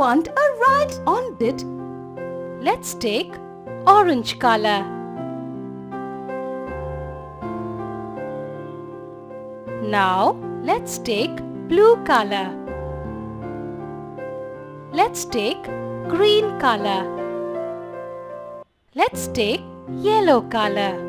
want a ride on it. Let's take orange color. Now let's take blue color. Let's take green color. Let's take yellow color.